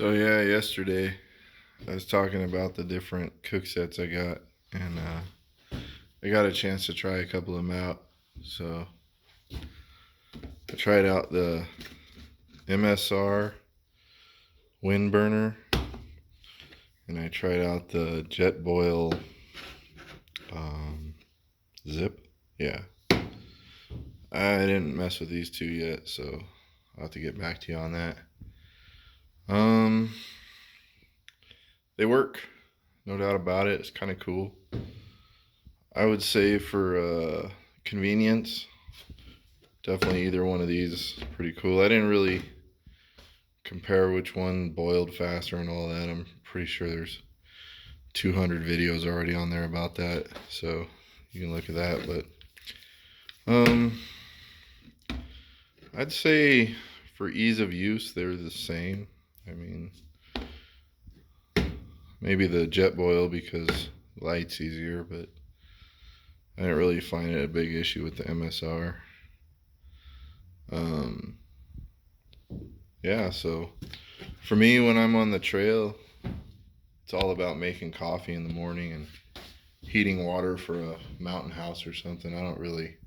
So yeah, yesterday I was talking about the different cook sets I got, and I got a chance to try a couple of them out. So I tried out the MSR wind burner, and I tried out the Jetboil zip. Yeah, I didn't mess with these two yet, so I'll have to get back to you on that. Um, they work, no doubt about it. It's kind of cool. I would say for convenience, definitely either one of these is pretty cool. I didn't really compare which one boiled faster and all that. I'm pretty sure there's 200 videos already on there about that, so you can look at that. But I'd say for ease of use, they're the same. I mean, maybe the Jetboil because light's easier, but I didn't really find it a big issue with the MSR. Yeah, so for me, when I'm on the trail, it's all about making coffee in the morning and heating water for a mountain house or something. I don't really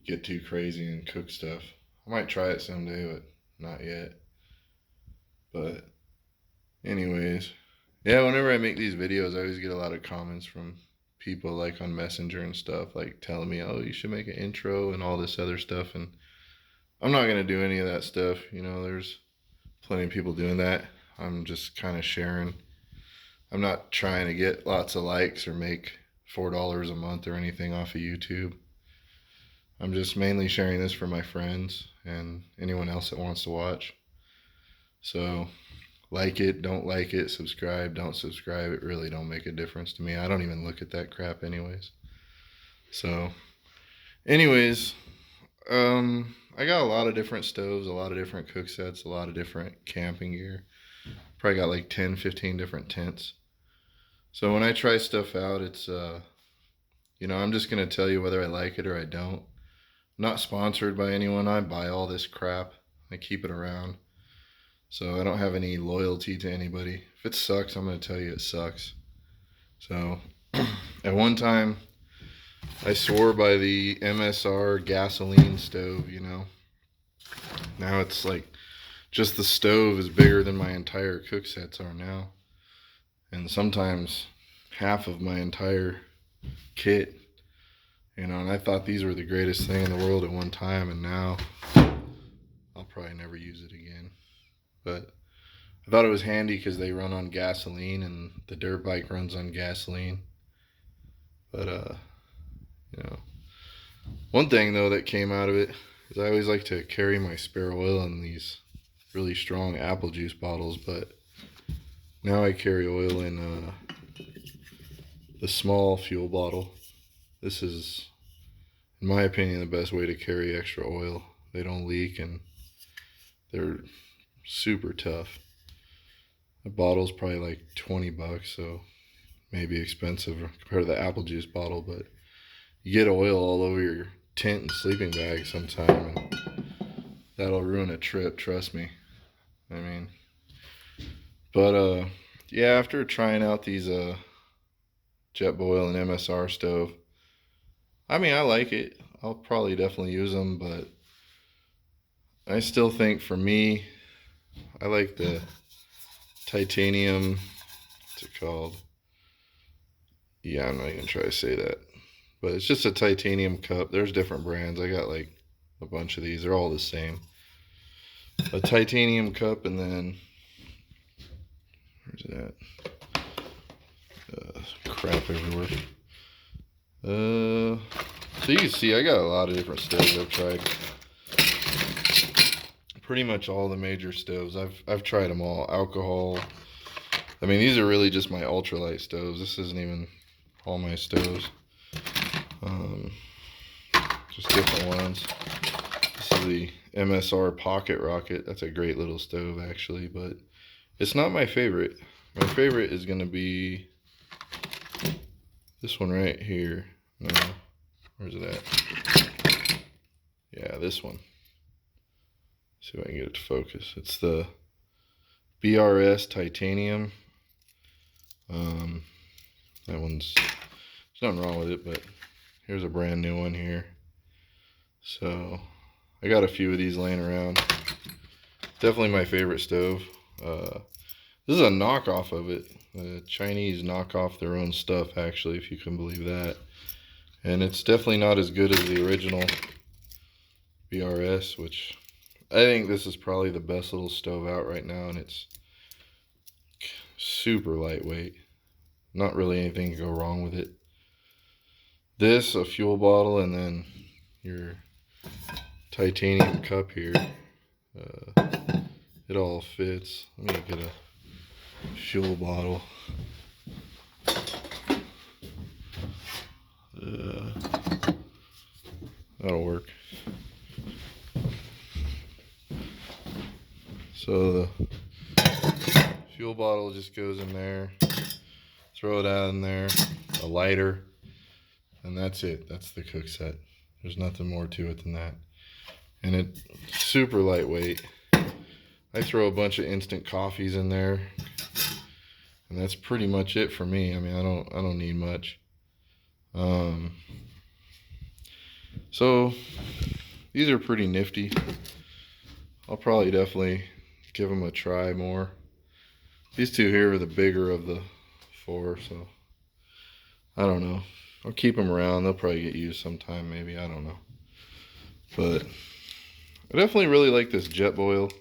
get too crazy and cook stuff. I might try it someday, but not yet. But anyways, yeah, whenever I make these videos, I always get a lot of comments from people like on Messenger and stuff, like telling me, oh, you should make an intro and all this other stuff. And I'm not going to do any of that stuff. You know, there's plenty of people doing that. I'm just kind of sharing. I'm not trying to get lots of likes or make $4 a month or anything off of YouTube. I'm just mainly sharing this for my friends and anyone else that wants to watch. So like it, don't like it, subscribe, don't subscribe. It really don't make a difference to me. I don't even look at that crap anyways. So anyways, I got a lot of different stoves, a lot of different cook sets, a lot of different camping gear. Probably got like 10, 15 different tents. So when I try stuff out, it's, I'm just going to tell you whether I like it or I don't. I'm not sponsored by anyone. I buy all this crap. I keep it around. So I don't have any loyalty to anybody. If it sucks, I'm going to tell you it sucks. So at one time, I swore by the MSR gasoline stove, Now it's like just the stove is bigger than my entire cook sets are now. And sometimes half of my entire kit, and I thought these were the greatest thing in the world at one time, and now I'll probably never use it again. But I thought it was handy because they run on gasoline and the dirt bike runs on gasoline. But one thing though that came out of it is I always like to carry my spare oil in these really strong apple juice bottles, but now I carry oil in the small fuel bottle. This is, in my opinion, the best way to carry extra oil. They don't leak and they're super tough. The bottle's probably like $20, so maybe expensive compared to the apple juice bottle, but you get oil all over your tent and sleeping bag sometime, and that'll ruin a trip, trust me. I mean, but yeah, after trying out these Jetboil and MSR stove, I mean, I like it. I'll probably definitely use them, but I still think for me, I like the titanium, what's it called? Yeah, I'm not even trying to say that. But it's just a titanium cup. There's different brands. I got like a bunch of these. They're all the same. A titanium cup, and then where's it at? Crap everywhere. So you can see I got a lot of different stoves I've tried. Pretty much all the major stoves. I've tried them all. Alcohol. I mean, these are really just my ultralight stoves. This isn't even all my stoves. Just different ones. This is the MSR Pocket Rocket. That's a great little stove actually, but it's not my favorite. My favorite is gonna be this one right here. No, where's it at? Yeah, this one. See if I can get it to focus. It's the BRS titanium. That one's, there's nothing wrong with it, but here's a brand new one here. So I got a few of these laying around. Definitely my favorite stove. This is a knockoff of it. The Chinese knock off their own stuff, actually, if you can believe that. And it's definitely not as good as the original BRS, which I think this is probably the best little stove out right now, and it's super lightweight. Not really anything can go wrong with it. This, a fuel bottle, and then your titanium cup here. It all fits. Let me get a fuel bottle. That'll work. So the fuel bottle just goes in there. Throw it out in there. A lighter. And that's it. That's the cook set. There's nothing more to it than that. And it's super lightweight. I throw a bunch of instant coffees in there. And that's pretty much it for me. I mean, I don't need much. So these are pretty nifty. I'll probably definitely give them a try more. These two here are the bigger of the four, so I don't know. I'll keep them around. They'll probably get used sometime, maybe. I don't know. But I definitely really like this Jetboil.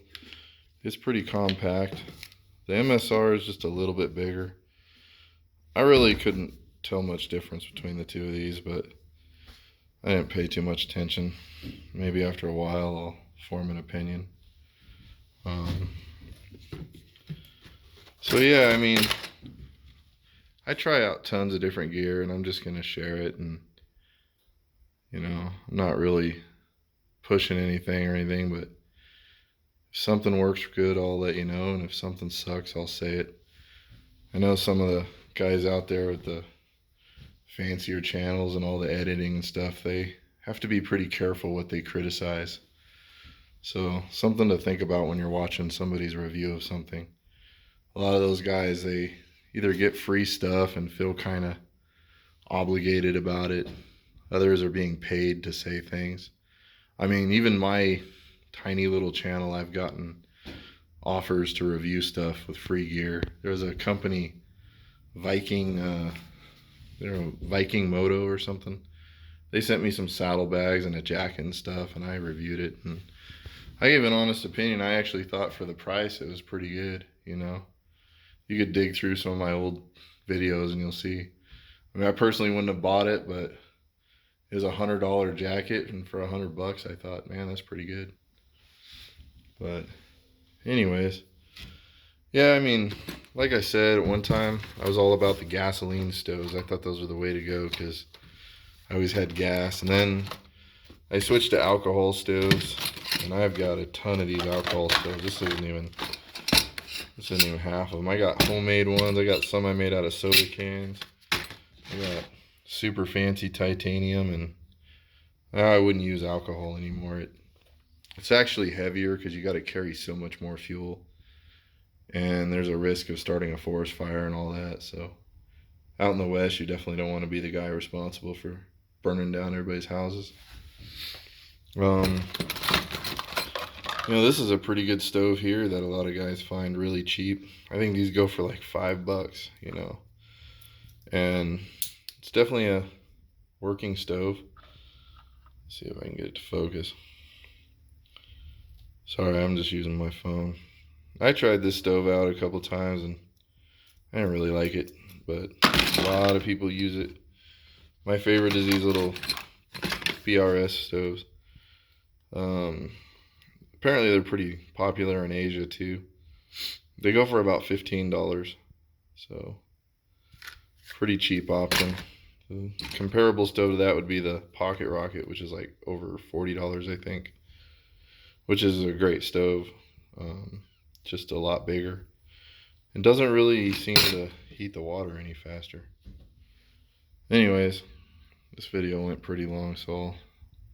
It's pretty compact. The MSR is just a little bit bigger. I really couldn't tell much difference between the two of these, but I didn't pay too much attention. Maybe after a while I'll form an opinion. So yeah, I mean, I try out tons of different gear, and I'm just gonna share it, and you know, I'm not really pushing anything or anything, but if something works good, I'll let you know, and if something sucks, I'll say it. I know some of the guys out there with the fancier channels and all the editing and stuff, they have to be pretty careful what they criticize. So something to think about when you're watching somebody's review of something. A lot of those guys, they either get free stuff and feel kind of obligated about it. Others are being paid to say things. I mean, even my tiny little channel, I've gotten offers to review stuff with free gear. There's a company, Viking, Viking Moto or something. They sent me some saddlebags and a jacket and stuff, and I reviewed it. And I gave an honest opinion. I actually thought for the price it was pretty good, you know. You could dig through some of my old videos and you'll see. I mean, I personally wouldn't have bought it, but it was $100 jacket, and for $100 I thought, man, that's pretty good. But anyways, yeah, I mean, like I said, at one time I was all about the gasoline stoves. I thought those were the way to go because I always had gas. And then I switched to alcohol stoves, and I've got a ton of these alcohol stoves. This isn't even half of them. I got homemade ones. I got some I made out of soda cans. I got super fancy titanium, and I wouldn't use alcohol anymore. It's actually heavier because you got to carry so much more fuel, and there's a risk of starting a forest fire and all that. So out in the West, you definitely don't want to be the guy responsible for burning down everybody's houses. You know, this is a pretty good stove here that a lot of guys find really cheap. I think these go for like $5, you know. And it's definitely a working stove. Let's see if I can get it to focus. Sorry, I'm just using my phone. I tried this stove out a couple times and I didn't really like it, but a lot of people use it. My favorite is these little BRS stoves. Apparently they're pretty popular in Asia too. They go for about $15, so pretty cheap option. The comparable stove to that would be the Pocket Rocket, which is like over $40, I think, which is a great stove. Just a lot bigger and doesn't really seem to heat the water any faster. Anyways, this video went pretty long, so I'll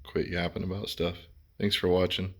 quit yapping about stuff. Thanks for watching.